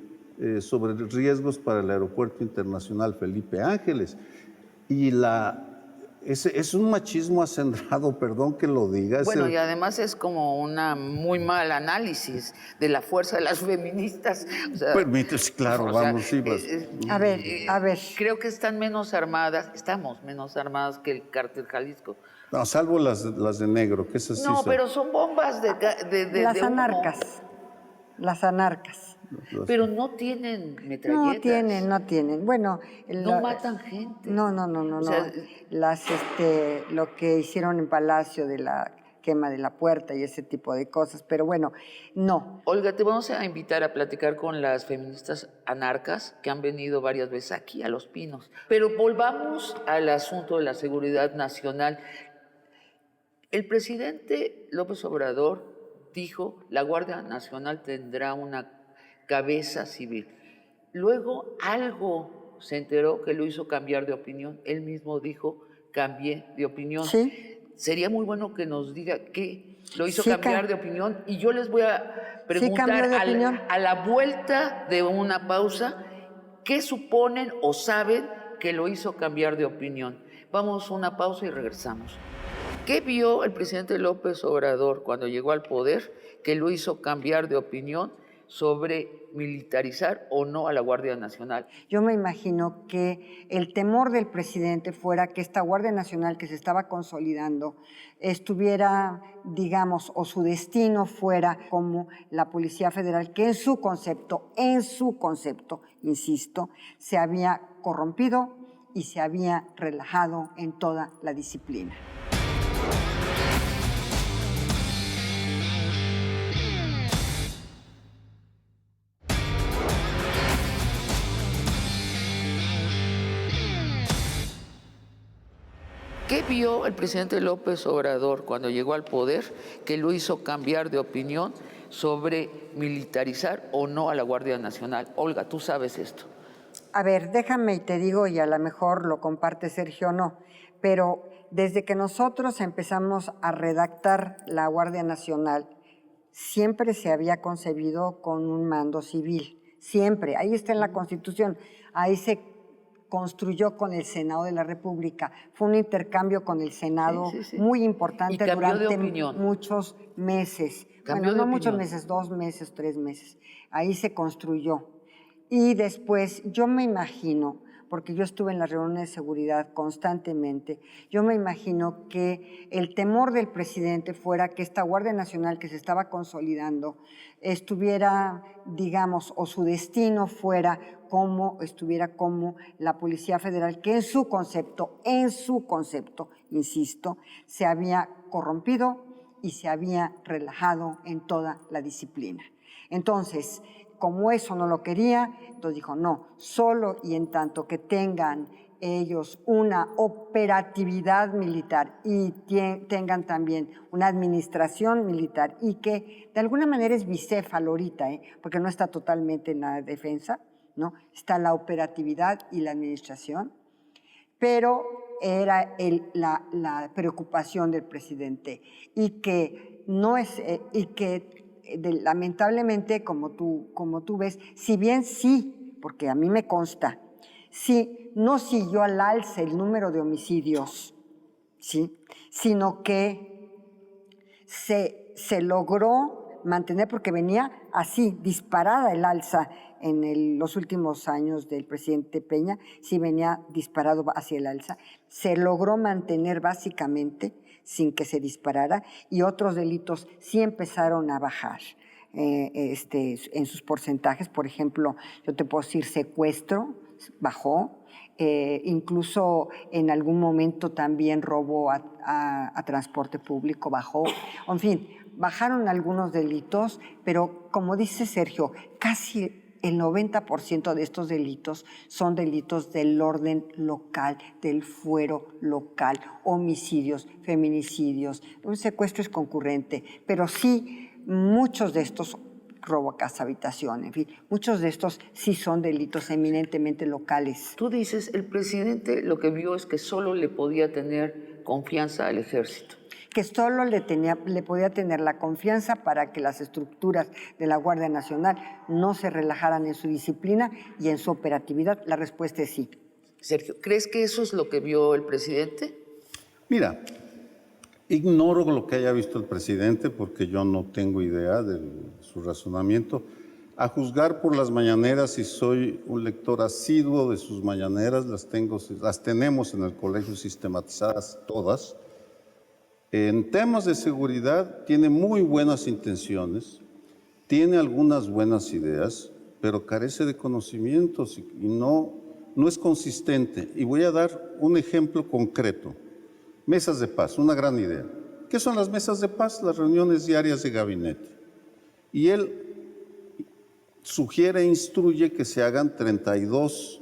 sobre riesgos para el Aeropuerto Internacional Felipe Ángeles. Y es un machismo acendrado, perdón que lo diga. Bueno, y además es como una muy mal análisis de la fuerza de las feministas. O sea, Permítese, claro, o sea, vamos, sí. A ver. Creo que están menos armadas, estamos menos armadas que el cártel Jalisco. No, salvo las de negro, que esas sí No, son. pero son bombas de Las humo. anarcas. Las anarcas. Pero no tienen metralletas. No tienen. Bueno, No matan gente. No. O sea, Lo que hicieron en Palacio de la quema de la puerta y ese tipo de cosas, pero bueno, no. Olga, te vamos a invitar a platicar con las feministas anarcas que han venido varias veces aquí a Los Pinos. Pero volvamos al asunto de la seguridad nacional. El presidente López Obrador dijo, la Guardia Nacional tendrá una cabeza civil. Luego algo se enteró que lo hizo cambiar de opinión. Él mismo dijo, cambié de opinión. Sí. Sería muy bueno que nos diga qué lo hizo Sí, cambiar de opinión. Y yo les voy a preguntar cambió de opinión. a la vuelta de una pausa, ¿qué suponen o saben que lo hizo cambiar de opinión? Vamos a una pausa y regresamos. ¿Qué vio el presidente López Obrador cuando llegó al poder que lo hizo cambiar de opinión sobre militarizar o no a la Guardia Nacional? Yo me imagino que el temor del presidente fuera que esta Guardia Nacional que se estaba consolidando estuviera, digamos, o su destino fuera como la Policía Federal, que en su concepto, insisto, se había corrompido y se había relajado en toda la disciplina. ¿Qué vio el presidente López Obrador cuando llegó al poder que lo hizo cambiar de opinión sobre militarizar o no a la Guardia Nacional? Olga, tú sabes esto. A ver, déjame y te digo, y a lo mejor lo comparte Sergio o no, pero desde que nosotros empezamos a redactar la Guardia Nacional, siempre se había concebido con un mando civil, siempre. Ahí está en la Constitución, ahí se construyó con el Senado de la República. Fue un intercambio con el Senado muy importante durante muchos meses. Bueno, no muchos meses, 2 meses, 3 meses. Ahí se construyó. Y después, yo me imagino, porque yo estuve en las reuniones de seguridad constantemente, yo me imagino que el temor del presidente fuera que esta Guardia Nacional que se estaba consolidando estuviera, digamos, o su destino fuera estuviera como la Policía Federal, que en su concepto, insisto, se había corrompido y se había relajado en toda la disciplina. Entonces, como eso no lo quería, entonces dijo, no, solo y en tanto que tengan ellos una operatividad militar y tengan también una administración militar y que de alguna manera es bicéfalo ahorita, porque no está totalmente en la defensa, ¿no? Está la operatividad y la administración, pero era la preocupación del presidente y que no es lamentablemente, como tú ves, si bien sí, porque a mí me consta, sí, no siguió al alza el número de homicidios, ¿sí? Sino que se logró mantener, porque venía así, disparada el alza en los últimos años del presidente Peña, sí venía disparado hacia el alza, se logró mantener básicamente sin que se disparara y otros delitos sí empezaron a bajar. en sus porcentajes. Por ejemplo, yo te puedo decir secuestro, bajó. Incluso en algún momento también robo a transporte público bajó. En fin, bajaron algunos delitos, pero como dice Sergio, casi el 90% de estos delitos son delitos del orden local, del fuero local, homicidios, feminicidios. Un secuestro es concurrente, pero sí muchos de estos, robo a casa, habitación, en fin, muchos de estos sí son delitos eminentemente locales. Tú dices, el presidente lo que vio es que solo le podía tener confianza al ejército. Que solo le podía tener la confianza para que las estructuras de la Guardia Nacional no se relajaran en su disciplina y en su operatividad. La respuesta es sí. Sergio, ¿crees que eso es lo que vio el presidente? Mira, ignoro lo que haya visto el presidente porque yo no tengo idea de su razonamiento. A juzgar por las mañaneras, y soy un lector asiduo de sus mañaneras, las tenemos en el colegio sistematizadas todas. En temas de seguridad tiene muy buenas intenciones, tiene algunas buenas ideas, pero carece de conocimientos y no es consistente. Y voy a dar un ejemplo concreto. Mesas de paz, una gran idea. ¿Qué son las mesas de paz? Las reuniones diarias de gabinete. Y él sugiere e instruye que se hagan 32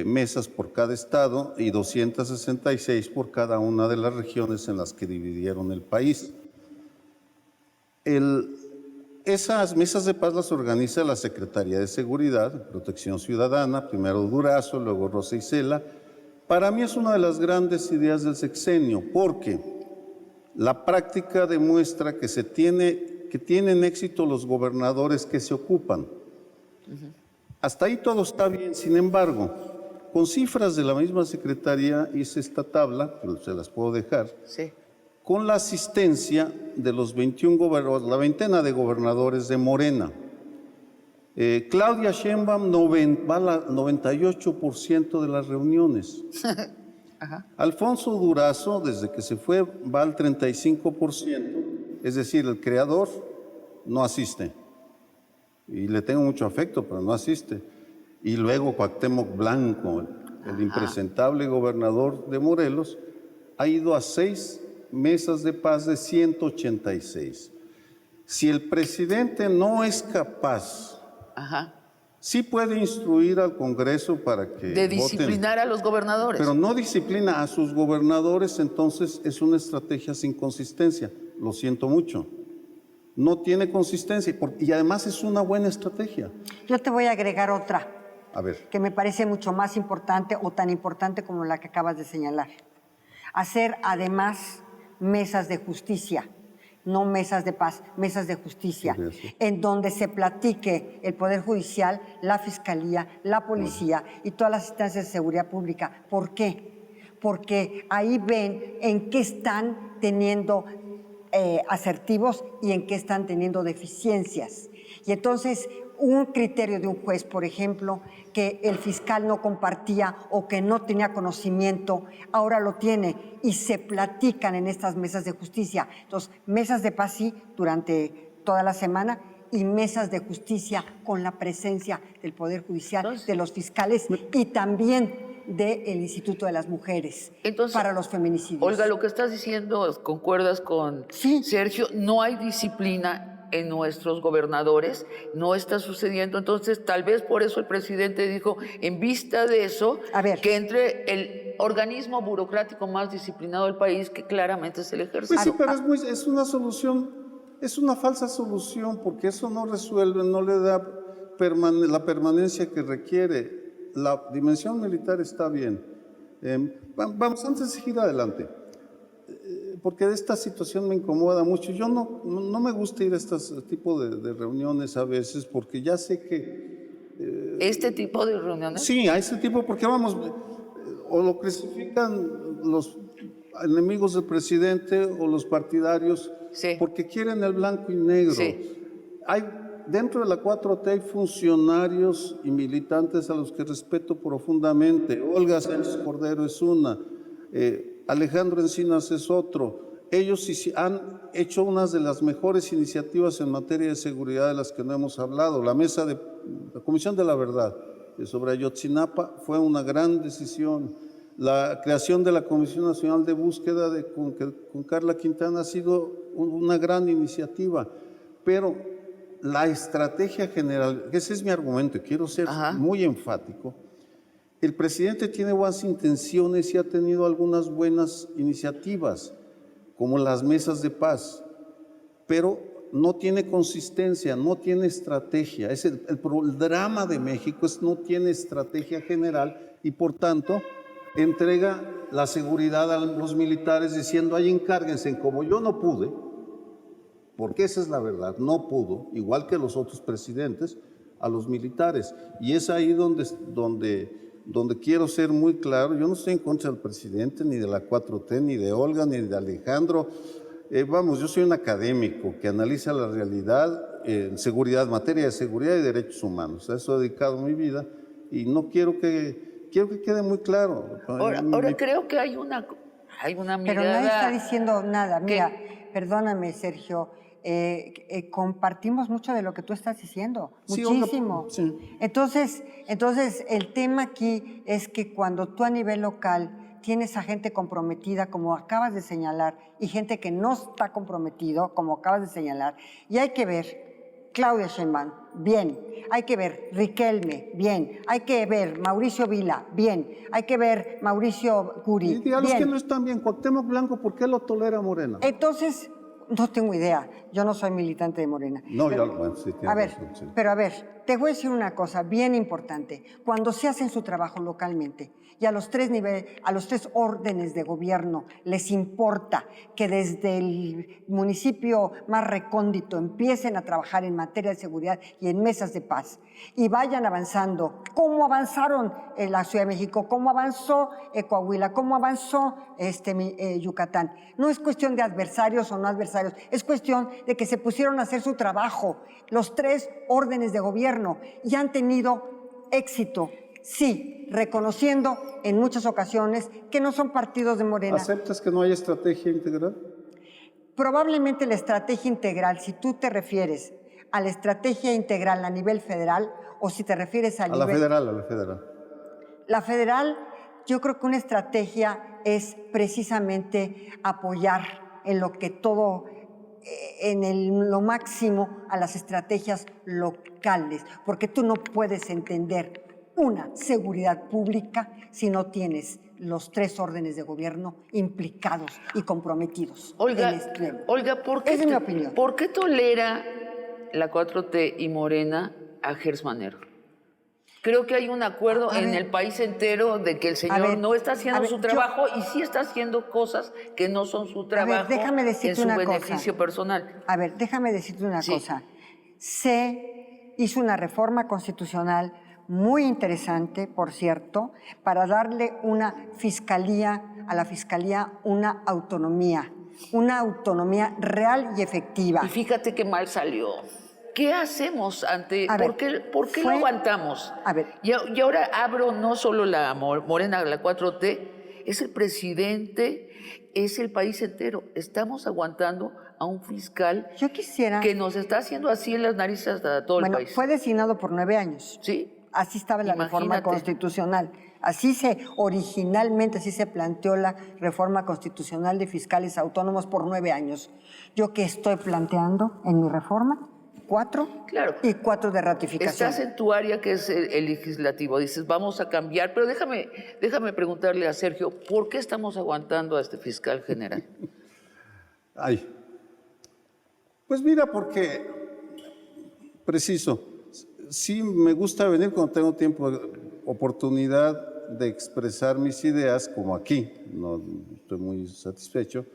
mesas por cada estado y 266 por cada una de las regiones en las que dividieron el país. Esas mesas de paz las organiza la Secretaría de Seguridad, Protección Ciudadana, primero Durazo, luego Rosa Isela. Para mí es una de las grandes ideas del sexenio, porque la práctica demuestra que tienen éxito los gobernadores que se ocupan. Hasta ahí todo está bien, sin embargo, con cifras de la misma Secretaría hice esta tabla, pero se las puedo dejar, Sí. con la asistencia de los 21 gobernadores, la veintena de gobernadores de Morena. Claudia Sheinbaum va al 98% de las reuniones. Ajá. Alfonso Durazo, desde que se fue, va al 35%, es decir, el creador no asiste. Y le tengo mucho afecto, pero no asiste. Y luego Cuauhtémoc Blanco, el impresentable gobernador de Morelos, ha ido a 6 mesas de paz de 186. Si el presidente no es capaz, sí puede instruir al Congreso para que de disciplinar a los gobernadores. Pero no disciplina a sus gobernadores, entonces es una estrategia sin consistencia. Lo siento mucho. No tiene consistencia y además es una buena estrategia. Yo te voy a agregar otra, A ver. que me parece mucho más importante o tan importante como la que acabas de señalar. Hacer además mesas de justicia, no mesas de paz, mesas de justicia, en donde se platique el Poder Judicial, la Fiscalía, la Policía y todas las instancias de seguridad pública. ¿Por qué? Porque ahí ven en qué están teniendo asertivos y en qué están teniendo deficiencias. Y entonces, un criterio de un juez, por ejemplo, que el fiscal no compartía o que no tenía conocimiento, ahora lo tiene y se platican en estas mesas de justicia. Entonces, mesas de paz sí durante toda la semana y mesas de justicia con la presencia del Poder Judicial, de los fiscales y también del Instituto de las Mujeres. Entonces, para los feminicidios. Olga, lo que estás diciendo, ¿concuerdas con Sergio? No hay disciplina en nuestros gobernadores, no está sucediendo. Entonces, tal vez por eso el presidente dijo, en vista de eso, que entre el organismo burocrático más disciplinado del país, que claramente es el ejército. Pues sí, pero es una solución, es una falsa solución, porque eso no resuelve, no le da la permanencia que requiere. La dimensión militar está bien. Vamos, antes de seguir adelante, porque esta situación me incomoda mucho. Yo no me gusta ir a este tipo de reuniones a veces, porque ya sé que... ¿Este tipo de reuniones? Sí, a este tipo, porque vamos, o lo clasifican los enemigos del presidente o los partidarios, porque quieren el blanco y negro. Dentro de la 4T hay funcionarios y militantes a los que respeto profundamente. Olga Sánchez Cordero es una, Alejandro Encinas es otro. ellos han hecho unas de las mejores iniciativas en materia de seguridad de las que no hemos hablado. La Comisión de la Verdad sobre Ayotzinapa fue una gran decisión. La creación de la Comisión Nacional de Búsqueda con Carla Quintana ha sido una gran iniciativa, pero la estrategia general, ese es mi argumento y quiero ser muy enfático, el presidente tiene buenas intenciones y ha tenido algunas buenas iniciativas, como las mesas de paz, pero no tiene consistencia, no tiene estrategia. El drama de México no tiene estrategia general y por tanto entrega la seguridad a los militares diciendo, ahí encárguense, como yo no pude, porque esa es la verdad, no pudo, igual que los otros presidentes, a los militares. Y es ahí donde quiero ser muy claro. Yo no estoy en contra del presidente, ni de la 4T, ni de Olga, ni de Alejandro. Yo soy un académico que analiza la realidad en seguridad, materia de seguridad y derechos humanos. A eso he dedicado mi vida y no quiero que quede muy claro. Ahora creo que hay una mirada... Pero nadie está diciendo nada. Mira, perdóname, Sergio, compartimos mucho de lo que tú estás diciendo, sí, muchísimo. Sí. Entonces, el tema aquí es que cuando tú a nivel local tienes a gente comprometida, como acabas de señalar, y gente que no está comprometido, como acabas de señalar, y hay que ver Claudia Sheinbaum, bien, hay que ver Riquelme, bien, hay que ver Mauricio Vila, bien, hay que ver Mauricio Curi, Y a los bien. que no están bien, Cuauhtémoc Blanco, ¿por qué lo tolera Morena? Entonces, no tengo idea, yo no soy militante de Morena. No, pero, sí, a ver, razón, sí. pero a ver, te voy a decir una cosa bien importante. Cuando se hacen su trabajo localmente y a los tres órdenes de gobierno les importa que desde el municipio más recóndito empiecen a trabajar en materia de seguridad y en mesas de paz y vayan avanzando, cómo avanzaron en la Ciudad de México, cómo avanzó Coahuila, cómo avanzó Yucatán. No es cuestión de adversarios o no adversarios, es cuestión de que se pusieron a hacer su trabajo, los tres órdenes de gobierno, y han tenido éxito. Sí, reconociendo en muchas ocasiones que no son partidos de Morena. ¿Aceptas que no hay estrategia integral? Probablemente la estrategia integral, si tú te refieres a la estrategia integral a nivel federal o si te refieres a la federal. La federal, yo creo que una estrategia es precisamente apoyar en lo que todo, lo máximo a las estrategias locales, porque tú no puedes entender una seguridad pública si no tienes los tres órdenes de gobierno implicados y comprometidos. Olga, Esa es mi opinión. ¿Por qué tolera la 4T y Morena a Gers Manero? Creo que hay un acuerdo en el país entero de que el señor no está haciendo su trabajo y sí está haciendo cosas que no son su trabajo en su beneficio personal. A ver, déjame decirte una cosa. Se hizo una reforma constitucional muy interesante, por cierto, para darle a la fiscalía una autonomía real y efectiva. Y fíjate qué mal salió. ¿Qué hacemos ante...? ¿Por qué lo aguantamos? A ver. Y ahora abro no solo la Morena, la 4T, es el presidente, es el país entero. Estamos aguantando a un fiscal que nos está haciendo así en las narices a todo el país. Fue designado por 9 años. Sí. Así estaba la reforma constitucional. Originalmente así se planteó la reforma constitucional de fiscales autónomos por 9 años. ¿Yo qué estoy planteando en mi reforma? 4 y 4 de ratificación. Estás en tu área que es el legislativo, dices vamos a cambiar, pero déjame preguntarle a Sergio, ¿por qué estamos aguantando a este fiscal general? Pues mira, porque, preciso, sí me gusta venir cuando tengo tiempo, oportunidad de expresar mis ideas, como aquí, no estoy muy satisfecho,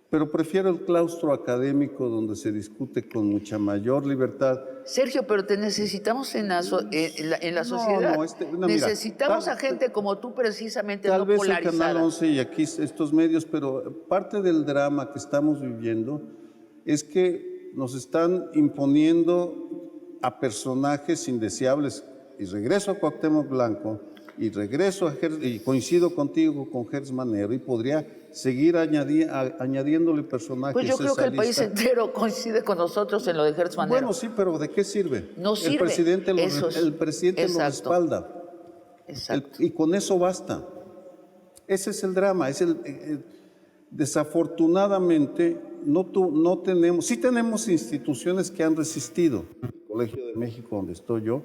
pero prefiero el claustro académico donde se discute con mucha mayor libertad. Sergio, pero te necesitamos en la sociedad. Necesitamos a gente como tú precisamente no polarizada. Tal vez el Canal 11 y aquí estos medios, pero parte del drama que estamos viviendo es que nos están imponiendo a personajes indeseables, y regreso a Cuauhtémoc Blanco, Y regreso y coincido contigo con Gers Manero y podría seguir añadiéndole personajes. Pues yo a creo esa que el país lista. entero coincide con nosotros en lo de Gertz Manero. Bueno, sí, pero ¿de qué sirve? No sirve. El presidente Eso es. el presidente lo Exacto. respalda. Exacto. Y con eso basta. Ese es el drama. Desafortunadamente, no tenemos, sí tenemos instituciones que han resistido. El Colegio de México, donde estoy yo,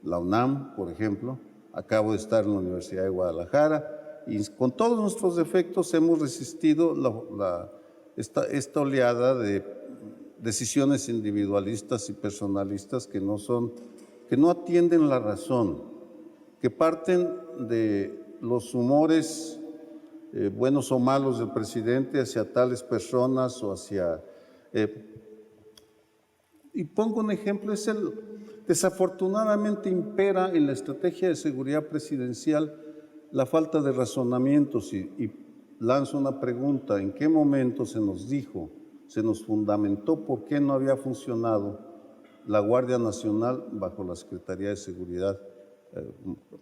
la UNAM, por ejemplo, acabo de estar en la Universidad de Guadalajara, y con todos nuestros defectos hemos resistido esta oleada de decisiones individualistas y personalistas que no atienden la razón, que parten de los humores buenos o malos del presidente hacia tales personas o hacia... y pongo un ejemplo, desafortunadamente impera en la estrategia de seguridad presidencial la falta de razonamientos y lanzo una pregunta: ¿en qué momento se nos dijo, se nos fundamentó por qué no había funcionado la Guardia Nacional bajo la Secretaría de Seguridad,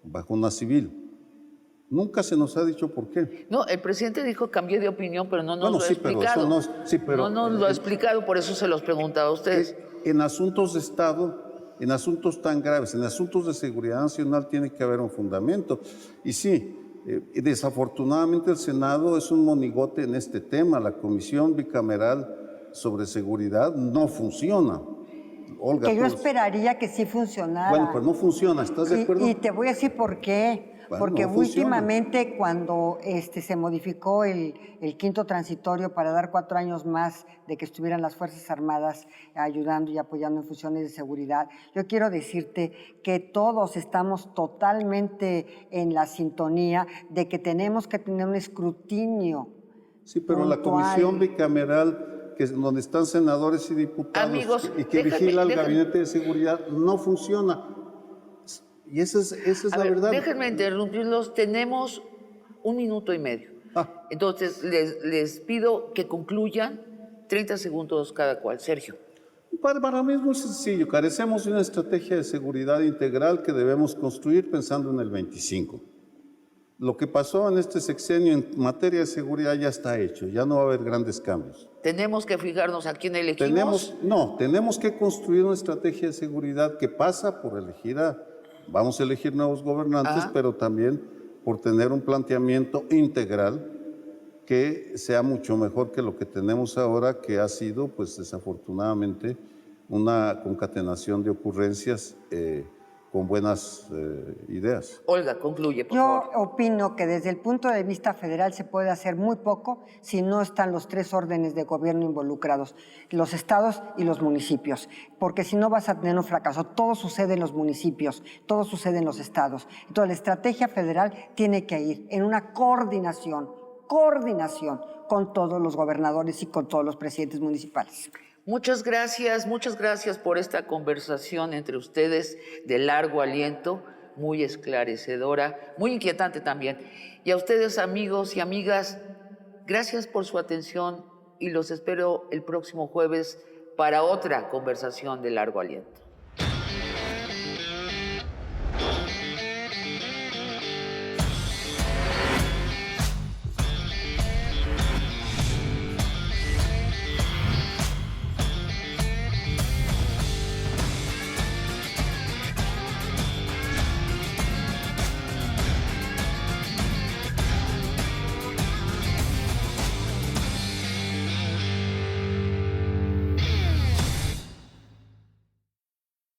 bajo una civil? Nunca se nos ha dicho por qué. No, el presidente dijo cambié de opinión, pero no nos Bueno, lo ha sí, pero eso explicado. no No nos lo ha explicado, por eso se los preguntaba a ustedes. En asuntos de Estado, en asuntos tan graves, en asuntos de seguridad nacional tiene que haber un fundamento. Y sí, desafortunadamente el Senado es un monigote en este tema. La Comisión Bicameral sobre Seguridad no funciona. Olga, Que yo esperaría que sí funcionara. Bueno, pues no funciona, ¿estás de acuerdo? Y te voy a decir por qué. Bueno, Porque no funciona. últimamente cuando se modificó el quinto transitorio para dar 4 años más de que estuvieran las Fuerzas Armadas ayudando y apoyando en funciones de seguridad, yo quiero decirte que todos estamos totalmente en la sintonía de que tenemos que tener un escrutinio. Sí, pero la Comisión Bicameral, donde están senadores y diputados, Amigos, y que vigila el Gabinete de Seguridad, no funciona. Y esa es la verdad. Déjenme interrumpirlos, tenemos 1 minuto y medio. Entonces, les pido que concluyan 30 segundos cada cual. Sergio. Para mí es muy sencillo. Carecemos de una estrategia de seguridad integral que debemos construir pensando en el 25. Lo que pasó en este sexenio en materia de seguridad ya está hecho, ya no va a haber grandes cambios. ¿Tenemos que fijarnos a quién elegimos? Tenemos que construir una estrategia de seguridad que pasa por vamos a elegir nuevos gobernantes, pero también por tener un planteamiento integral que sea mucho mejor que lo que tenemos ahora, que ha sido, pues desafortunadamente, una concatenación de ocurrencias con buenas ideas. Olga, concluye, por favor. Yo opino que desde el punto de vista federal se puede hacer muy poco si no están los 3 órdenes de gobierno involucrados, los estados y los municipios, porque si no vas a tener un fracaso. Todo sucede en los municipios, todo sucede en los estados. Entonces la estrategia federal tiene que ir en una coordinación con todos los gobernadores y con todos los presidentes municipales. Muchas gracias por esta conversación entre ustedes de largo aliento, muy esclarecedora, muy inquietante también. Y a ustedes, amigos y amigas, gracias por su atención y los espero el próximo jueves para otra conversación de largo aliento.